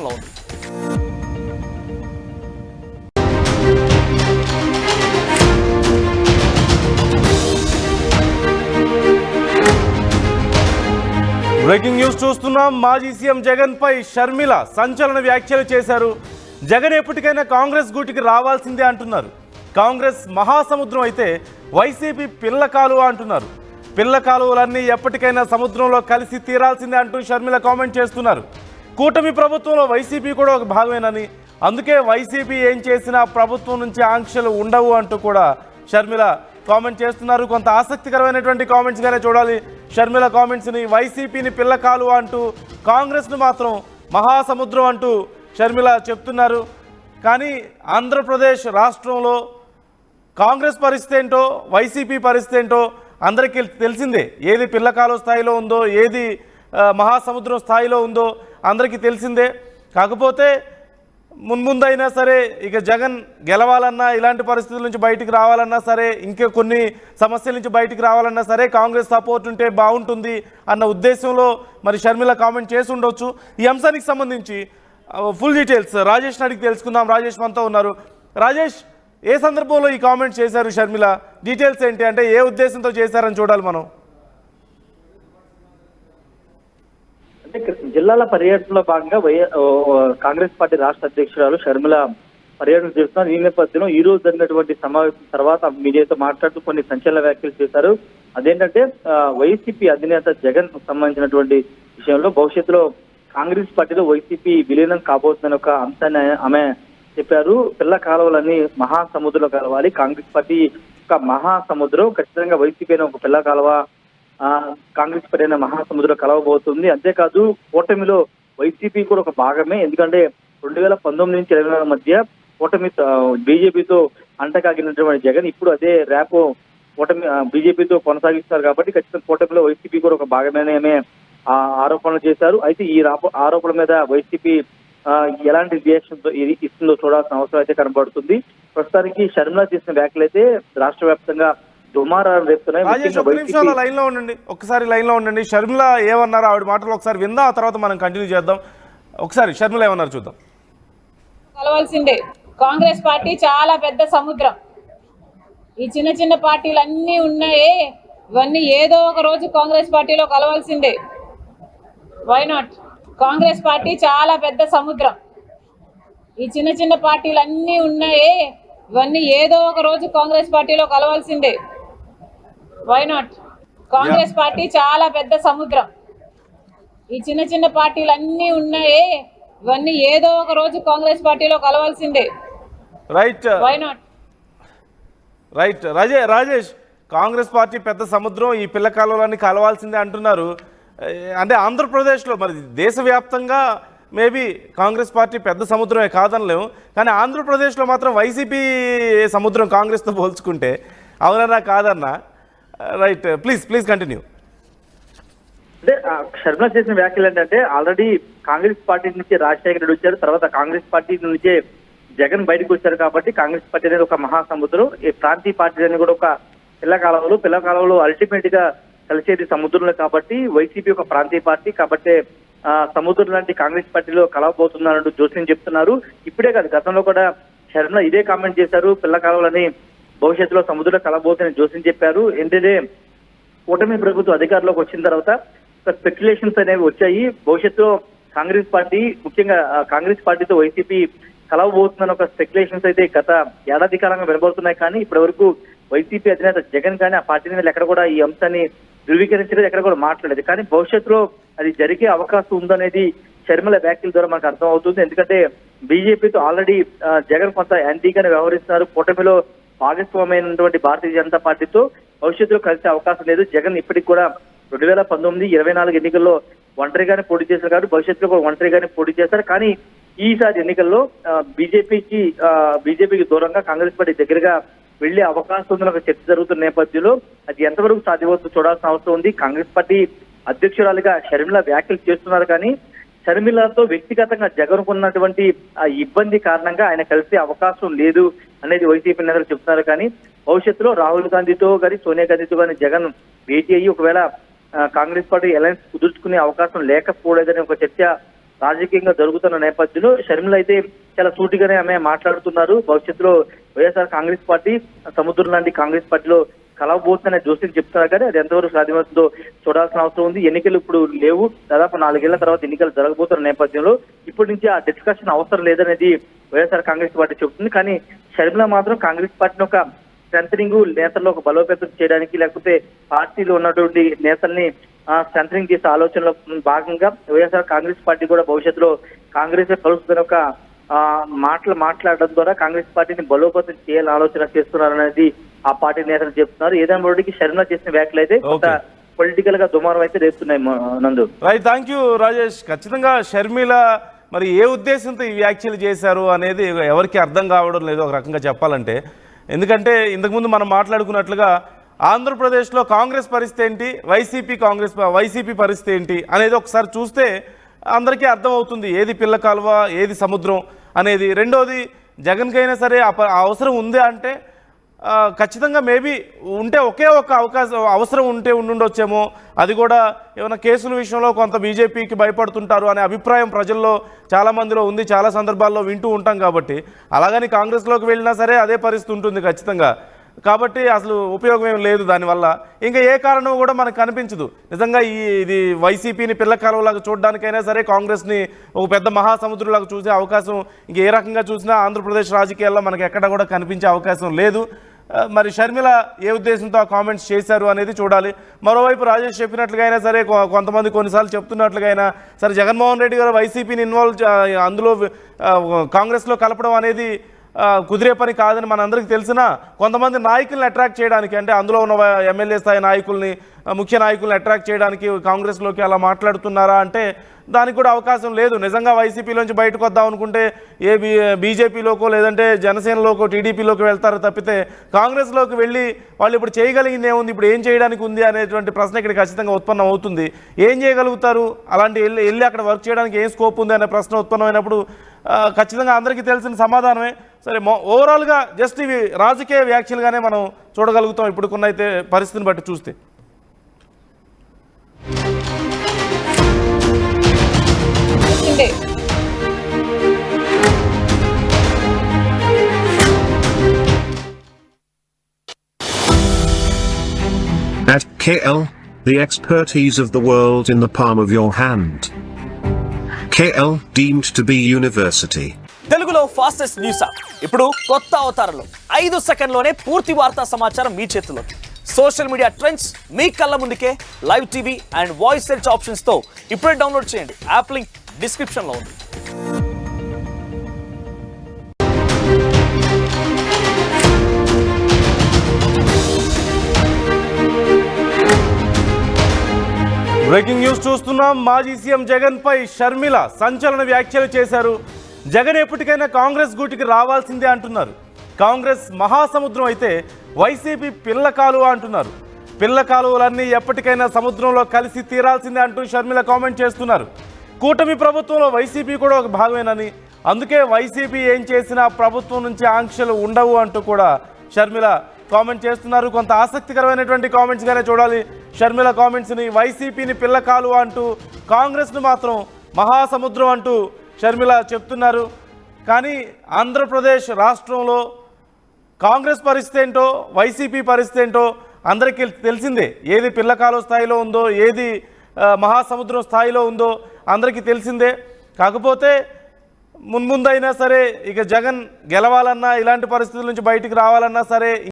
ఉంది. Breaking news చూస్తున్నాం. మాజీ సీఎం జగన్ పై షర్మిల సంచలన వ్యాఖ్యలు చేశారు. జగన్ ఎప్పటికైనా కాంగ్రెస్ గూటికి రావాల్సిందే అంటున్నారు. కాంగ్రెస్ మహాసముద్రం అయితే వైసీపీ పిల్ల కాలువ అంటున్నారు. పిల్ల కాలువలన్నీ ఎప్పటికైనా సముద్రంలో కలిసి తీరాల్సిందే అంటూ షర్మిల కామెంట్ చేస్తున్నారు. కూటమి ప్రభుత్వంలో వైసీపీ కూడా ఒక భాగమేనని, అందుకే వైసీపీ ఏం చేసినా ప్రభుత్వం నుంచి ఆంక్షలు ఉండవు అంటూ కూడా షర్మిల కామెంట్ చేస్తున్నారు. కొంత ఆసక్తికరమైనటువంటి కామెంట్స్గానే చూడాలి షర్మిల కామెంట్స్ని. వైసీపీని పిల్ల కాలువ అంటూ, కాంగ్రెస్ను మాత్రం మహాసముద్రం అంటూ షర్మిల చెప్తున్నారు. కానీ ఆంధ్రప్రదేశ్ రాష్ట్రంలో కాంగ్రెస్ పరిస్థితి ఏంటో, వైసీపీ పరిస్థితి ఏంటో అందరికీ తెలిసిందే. ఏది పిల్ల కాలువ స్థాయిలో ఉందో, ఏది మహాసముద్రం స్థాయిలో ఉందో అందరికీ తెలిసిందే. కాకపోతే మున్ముందైనా సరే ఇక జగన్ గెలవాలన్నా, ఇలాంటి పరిస్థితుల నుంచి బయటికి రావాలన్నా సరే, ఇంకా కొన్ని సమస్యల నుంచి బయటికి రావాలన్నా సరే కాంగ్రెస్ సపోర్ట్ ఉంటే బాగుంటుంది అన్న ఉద్దేశంలో మరి షర్మిల కామెంట్ చేసి ఉండొచ్చు. ఈ అంశానికి సంబంధించి ఫుల్ డీటెయిల్స్ రాజేష్ అడిగి తెలుసుకుందాం. రాజేష్ మనతో ఉన్నారు. రాజేష్, ఏ సందర్భంలో ఈ కామెంట్ చేశారు షర్మిల? డీటెయిల్స్ ఏంటి, అంటే ఏ ఉద్దేశంతో చేశారని చూడాలి మనం. జిల్లాల పర్యటనలో భాగంగా కాంగ్రెస్ పార్టీ రాష్ట్ర అధ్యక్షురాలు షర్మిల పర్యటన చేస్తున్నారు. ఈ నేపథ్యంలో ఈ రోజు జరిగినటువంటి సమావేశం తర్వాత మీడియాతో మాట్లాడుతూ కొన్ని సంచలన వ్యాఖ్యలు చేశారు. అదేంటంటే వైసీపీ అధినేత జగన్ సంబంధించినటువంటి విషయంలో భవిష్యత్తులో కాంగ్రెస్ పార్టీలో వైసీపీ విలీనం కాబోతుందని ఒక అంశాన్ని ఆమె చెప్పారు. పిల్ల కాలువలన్నీ మహాసముద్రంలో కలవాలి, కాంగ్రెస్ పార్టీ ఒక మహాసముద్రం, ఖచ్చితంగా వైసీపీ ఒక పిల్ల కాలువ కాంగ్రెస్ పార్టీ మహాసముద్రం కలవబోతుంది. అంతేకాదు కూటమిలో వైసీపీ కూడా ఒక భాగమే. ఎందుకంటే 2019 నుంచి 2024 మధ్య కూటమి బీజేపీతో అంటకాగినటువంటి జగన్ ఇప్పుడు అదే ర్యాప్ కూటమి బీజేపీతో కొనసాగిస్తారు. కాబట్టి ఖచ్చితంగా కూటమిలో వైసీపీ కూడా ఒక భాగమేనే ఆరోపణలు చేశారు. అయితే ఈ ఆరోపణల మీద వైసీపీ ఎలాంటి రియాక్షన్ ఇస్తుందో చూడాల్సిన అవసరం అయితే కనబడుతుంది. ప్రస్తుతానికి షర్మిల చేసిన వ్యాఖ్యలు అయితే రాష్ట్ర వ్యాప్తంగా దుమారాలు రేపుతున్నాయి. లైన్ లో ఉండండి, ఒక్కసారి లైన్ లో ఉండండి. షర్మిల ఏమన్నారు, ఆవిడ మాటలు ఒకసారి విందా, ఆ తర్వాత మనం కంటిన్యూ చేద్దాం. ఒకసారి షర్మిల ఏమన్నారు చూద్దాం. కలవాల్సిందే. కాంగ్రెస్ పార్టీ చాలా పెద్ద సముద్రం. ఈ చిన్న చిన్న పార్టీలు అన్నీ ఉన్నాయి, ఇవన్నీ ఏదో ఒక రోజు కాంగ్రెస్ పార్టీలో కలవాల్సిందే. Why not? కాంగ్రెస్ పార్టీ చాలా పెద్ద సముద్రం. ఈ చిన్న చిన్న పార్టీలు అన్నీ ఉన్నాయి, ఇవన్నీ ఏదో ఒక రోజు కాంగ్రెస్ పార్టీలో కలవాల్సిందే. Why not? కాంగ్రెస్ పార్టీ చాలా పెద్ద సముద్రం. ఈ చిన్న చిన్న పార్టీలు అన్నీ ఉన్నాయి, ఇవన్నీ ఏదో ఒక రోజు కాంగ్రెస్ పార్టీలో కలవాల్సిందే. Right, why not? Right. Rajesh, Congress party పెద్ద సముద్రం, ఈ పిల్ల కాలువలన్నీ కలవాల్సిందే అంటున్నారు. అంటే ఆంధ్రప్రదేశ్లో మరి దేశవ్యాప్తంగా మేబీ కాంగ్రెస్ పార్టీ పెద్ద సముద్రమే కాదనలేము, కానీ ఆంధ్రప్రదేశ్లో మాత్రం వైసీపీ సముద్రం కాంగ్రెస్తో పోల్చుకుంటే. అవునన్నా కాదన్నా? Right, please continue. అంటే షర్మిల చేసిన వ్యాఖ్యలు ఏంటంటే ఆల్రెడీ కాంగ్రెస్ పార్టీ నుంచి రాజశేఖర రెడ్డి వచ్చారు, తర్వాత కాంగ్రెస్ పార్టీ నుంచే జగన్ బయటకు వచ్చారు. కాబట్టి కాంగ్రెస్ పార్టీ అనేది ఒక మహాసముద్రం, ఈ ప్రాంతీయ పార్టీ అనేది కూడా ఒక పిల్ల కాలువలు అల్టిమేట్ గా కలిసేది సముద్రంలో. కాబట్టి వైసీపీ ఒక ప్రాంతీయ పార్టీ కాబట్టి సముద్రం లాంటి కాంగ్రెస్ పార్టీలో కలవబోతున్నారంటూ జోస్యం చెప్తున్నారు. ఇప్పుడే కాదు, గతంలో కూడా షర్మిల ఇదే కామెంట్ చేశారు. పిల్ల కాలువలని భవిష్యత్తులో సముద్రంలో కలవబోతుందని జోస్యం చెప్పారు. ఏంటంటే కూటమి ప్రభుత్వం అధికారంలోకి వచ్చిన తర్వాత స్పెక్యులేషన్స్ అనేవి వచ్చాయి. భవిష్యత్తులో కాంగ్రెస్ పార్టీ, ముఖ్యంగా కాంగ్రెస్ పార్టీతో వైసీపీ కలవబోతుందని ఒక స్పెక్యులేషన్స్ అయితే గత ఏడాది కాలంగా వినబడుతున్నాయి. కానీ ఇప్పటి వరకు వైసీపీ అధినేత జగన్ కానీ ఆ పార్టీ మీద ఎక్కడ కూడా ఈ అంశాన్ని ధృవీకరించలేదు, ఎక్కడ కూడా మాట్లాడలేదు. కానీ భవిష్యత్తులో అది జరిగే అవకాశం ఉందనేది షర్మిల వ్యాఖ్యల ద్వారా మనకు అర్థం అవుతుంది. ఎందుకంటే బీజేపీతో ఆల్రెడీ జగన్ కొంత యాంటీగానే వ్యవహరిస్తున్నారు. కూటమిలో భాగస్వామైనటువంటి భారతీయ జనతా పార్టీతో భవిష్యత్తులో కలిసే అవకాశం లేదు. జగన్ ఇప్పటికి కూడా 2019, 2024 ఎన్నికల్లో ఒంటరిగానే పోటీ చేశారు కాబట్టి భవిష్యత్తులో కూడా ఒంటరిగానే పోటీ చేస్తారు. కానీ ఈసారి ఎన్నికల్లో బీజేపీకి దూరంగా కాంగ్రెస్ పార్టీ దగ్గరగా వెళ్లే అవకాశం ఉందని ఒక చర్చ జరుగుతున్న నేపథ్యంలో అది ఎంతవరకు సాధ్యమవుతుందో చూడాల్సిన అవసరం ఉంది. కాంగ్రెస్ పార్టీ అధ్యక్షురాలిగా షర్మిల వ్యాఖ్యలు చేస్తున్నారు, కానీ షర్మిలతో వ్యక్తిగతంగా జగన్ ఉన్నటువంటి ఇబ్బంది కారణంగా ఆయన కలిసే అవకాశం లేదు అనేది వైసీపీ నేతలు చెప్తున్నారు. కానీ భవిష్యత్తులో రాహుల్ గాంధీతో కానీ సోనియా గాంధీతో కానీ జగన్ భేటీ అయ్యి ఒకవేళ కాంగ్రెస్ పార్టీ అలయన్స్ కుదుర్చుకునే అవకాశం లేకపోలేదని ఒక చర్చ రాజకీయంగా జరుగుతున్న నేపథ్యంలో షర్మిల అయితే చాలా సూటిగానే ఆమె మాట్లాడుతున్నారు. భవిష్యత్తులో వైఎస్ఆర్ కాంగ్రెస్ పార్టీ సముద్రం లాంటి కాంగ్రెస్ పార్టీలో కలవబోతుందనే జోస్యం చెప్తున్నారు. కానీ అది ఎంతవరకు సాధ్యమవుతుందో చూడాల్సిన అవసరం ఉంది. ఎన్నికలు ఇప్పుడు లేవు, దాదాపు 4 ఏళ్ల తర్వాత ఎన్నికలు జరగబోతున్న నేపథ్యంలో ఇప్పటి నుంచి ఆ డిస్కషన్ అవసరం లేదనేది వైఎస్ఆర్ కాంగ్రెస్ పార్టీ చెబుతుంది. కానీ షర్మిల మాత్రం కాంగ్రెస్ పార్టీని ఒక స్ట్రెంథనింగ్, నేతల్లో ఒక బలోపేతం చేయడానికి, లేకపోతే పార్టీలో ఉన్నటువంటి నేతల్ని స్ట్రెంథనింగ్ చేసే ఆలోచనలో భాగంగా వైఎస్ఆర్ కాంగ్రెస్ పార్టీ కూడా భవిష్యత్తులో కాంగ్రెస్ కలుస్తుందని ఒక మాట్లాడడం ద్వారా కాంగ్రెస్ పార్టీని బలోపేతం చేయాలని ఆలోచన చేస్తున్నారనేది ఆ పార్టీ నేతలు చెప్తున్నారు. ఏదైనా షర్మిల చేసిన వ్యాఖ్యలు అయితే కొంత పొలిటికల్ గా దుమారం అయితే రేపుతున్నాయి. నందు రైట్, థ్యాంక్ యూ రాజేష్. ఖచ్చితంగా షర్మిల మరి ఏ ఉద్దేశంతో ఈ వ్యాఖ్యలు చేశారు అనేది ఎవరికి అర్థం కావడం లేదు ఒక రకంగా చెప్పాలంటే. ఎందుకంటే ఇంతకుముందు మనం మాట్లాడుకున్నట్లుగా ఆంధ్రప్రదేశ్లో కాంగ్రెస్ పరిస్థితి ఏంటి, వైసీపీ పరిస్థితి ఏంటి అనేది ఒకసారి చూస్తే అందరికీ అర్థమవుతుంది, ఏది పిల్ల కాలువ ఏది సముద్రం అనేది. రెండోది, జగన్కైనా సరే అవసరం ఉంది అంటే ఖచ్చితంగా మేబీ ఉంటే ఒకే ఒక అవసరం ఉండుండొచ్చేమో. అది కూడా ఏమైనా కేసుల విషయంలో కొంత బీజేపీకి భయపడుతుంటారు అనే అభిప్రాయం ప్రజల్లో చాలామందిలో ఉంది, చాలా సందర్భాల్లో వింటూ ఉంటాం. కాబట్టి అలాగని కాంగ్రెస్లోకి వెళ్ళినా సరే అదే పరిస్థితి ఉంటుంది ఖచ్చితంగా. కాబట్టి అసలు ఉపయోగం ఏం లేదు దానివల్ల. ఇంకా ఏ కారణం కూడా మనకు కనిపించదు. నిజంగా ఇది వైసీపీని పిల్ల కాలువలాగా చూడడానికైనా సరే కాంగ్రెస్ని ఒక పెద్ద మహాసముద్రంలాగా చూసే అవకాశం ఇంక ఏ రకంగా చూసినా ఆంధ్రప్రదేశ్ రాజకీయాల్లో మనకి ఎక్కడ కూడా కనిపించే అవకాశం లేదు. మరి షర్మిల ఏ ఉద్దేశంతో ఆ కామెంట్స్ చేశారు అనేది చూడాలి. మరోవైపు రాజేష్ చెప్పినట్లుగా అయినా సరే కొంతమంది కొన్నిసార్లు చెప్తున్నట్లుగా అయినా సరే జగన్మోహన్ రెడ్డి గారు వైసీపీని అందులో కాంగ్రెస్లో కలపడం అనేది కుదిరే పని కాదని మనందరికీ తెలిసినా కొంతమంది నాయకుల్ని అట్రాక్ట్ చేయడానికి, అంటే అందులో ఉన్న ఎమ్మెల్యే స్థాయి నాయకుల్ని, ముఖ్య నాయకుల్ని అట్రాక్ట్ చేయడానికి కాంగ్రెస్లోకి అలా మాట్లాడుతున్నారా అంటే దానికి కూడా అవకాశం లేదు. నిజంగా వైసీపీలోంచి బయటకు వద్దాం అనుకుంటే బీజేపీలోకో లేదంటే జనసేనలోకో టీడీపీలోకి వెళ్తారు తప్పితే కాంగ్రెస్లోకి వెళ్ళి వాళ్ళు ఇప్పుడు చేయగలిగింది ఏముంది, ఇప్పుడు ఏం చేయడానికి ఉంది అనేటువంటి ప్రశ్న ఇక్కడ ఖచ్చితంగా ఉత్పన్నం అవుతుంది. ఏం చేయగలుగుతారు, అలాంటి వెళ్ళి అక్కడ వర్క్ చేయడానికి ఏం స్కోప్ ఉంది అనే ప్రశ్న ఉత్పన్నమైనప్పుడు ఖచ్చితంగా అందరికీ తెలిసిన సమాధానమే. సరే, ఓవరాల్గా జస్ట్ ఇవి రాజకీయ వ్యాఖ్యలుగానే మనం చూడగలుగుతాం ఇప్పుడుకున్నైతే పరిస్థితిని బట్టి చూస్తే. At KL, the expertise of the world in the palm of your hand. KL deemed to be university. తెలుగులో ఫాస్టెస్ట్ న్యూస్ యాప్ ఇప్పుడు కొత్త అవతారంలో 5 సెకండ్లోనే పూర్తి వార్తా సమాచారం మీ చేతుల్లోకి. సోషల్ మీడియా ట్రెండ్స్ మీ కళ్ళ ముందుకే live TV and voice search options తో ఇప్పుడే డౌన్లోడ్ చేయండి. యాప్ లింక్ డిస్క్రిప్షన్ లో ఉంది. బ్రేకింగ్ న్యూస్ చూస్తున్నాం. మాజీ సీఎం జగన్ పై షర్మిల సంచలన వ్యాఖ్యలు చేశారు. జగన్ ఎప్పటికైనా కాంగ్రెస్ గూటికి రావాల్సిందే అంటున్నారు. కాంగ్రెస్ మహాసముద్రం అయితే వైసీపీ పిల్ల కాలువ అంటున్నారు. పిల్ల కాలువలన్నీ ఎప్పటికైనా సముద్రంలో కలిసి తీరాల్సిందే అంటూ షర్మిల కామెంట్ చేస్తున్నారు. కూటమి ప్రభుత్వంలో వైసీపీ కూడా ఒక భాగమేనని, అందుకే వైసీపీ ఏం చేసినా ప్రభుత్వం నుంచి ఆంక్షలు ఉండవు అంటూ కూడా షర్మిల కామెంట్ చేస్తున్నారు. కొంత ఆసక్తికరమైనటువంటి కామెంట్స్గానే చూడాలి షర్మిల కామెంట్స్ని. వైసీపీని పిల్ల కాలువ అంటూ కాంగ్రెస్ను మాత్రం మహాసముద్రం అంటూ షర్మిల చెప్తున్నారు. కానీ ఆంధ్రప్రదేశ్ రాష్ట్రంలో కాంగ్రెస్ పరిస్థితి ఏంటో వైసీపీ పరిస్థితి ఏంటో అందరికీ తెలిసిందే. ఏది పిల్ల కాలువ స్థాయిలో ఉందో, ఏది మహాసముద్రం స్థాయిలో ఉందో అందరికీ తెలిసిందే. కాకపోతే మున్ముందైనా సరే ఇక జగన్ గెలవాలన్నా, ఇలాంటి పరిస్థితుల నుంచి బయటికి రావాలన్నా సరే